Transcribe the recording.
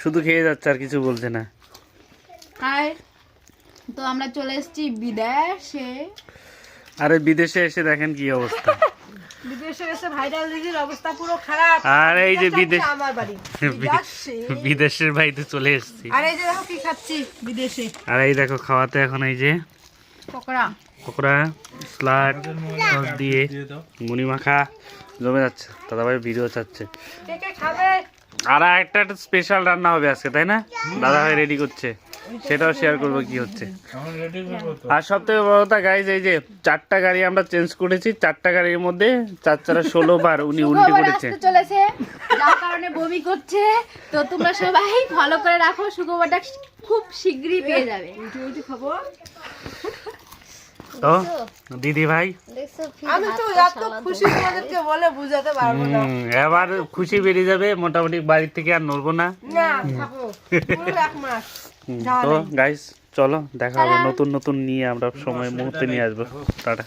শুধু খেয়ে যাচ্ছে আর কিছু বলছে না। হাই, তো আমরা চলে এসেছি বিদেশে। আরে বিদেশে এসে দেখেন কি অবস্থা। বিদেশে এসে ভাইরাল দিদির অবস্থা পুরো খারাপ। আর এই যে বিদেশ আমার বাড়ি বিদেশের বাড়িতে চলে এসেছি। আর এই যে দেখো কি খাচ্ছি বিদেশে। আর এই দেখো খাওয়াতে এখন এই যে পকোড়া পকোড়া, স্যালাড, সস দিয়ে মুড়ি মাখা জমে যাচ্ছে। দাদাভাই ভিডিও চাচ্ছে। কে কে খাবে? আর একটা স্পেশাল রান্না হবে আজকে, তাই না? দাদাভাই রেডি করছে, সেটাও শেয়ার করবো কি হচ্ছে। আর সব থেকে বড় কথা গাইজ, এই যে 4টা গাড়ি আমরা চেঞ্জ করেছি। 4টা গাড়ির মধ্যে 4 16 বার উনি উল্টে করেছে। আসতে চলেছে, যার কারণে বমি করছে। তো তোমরা সবাই ভালো করে রাখো, সুখবরটা খুব শীঘ্রই পেয়ে যাবে। উঠি খাবো। তো দিদি ভাই আমি তো এত খুশি তোমাদেরকে বলে বুঝাতে পারবো না। এবার খুশি বেরিয়ে যাবে, মোটামুটি বাড়ির থেকে আর নড়বো না। না থাকো পুরো 1 মাস। তো গাইস চলো দেখা হবে নতুন নতুন নিয়ে, আমরা সময় মুহূর্তে নিয়ে আসবো। টাটা।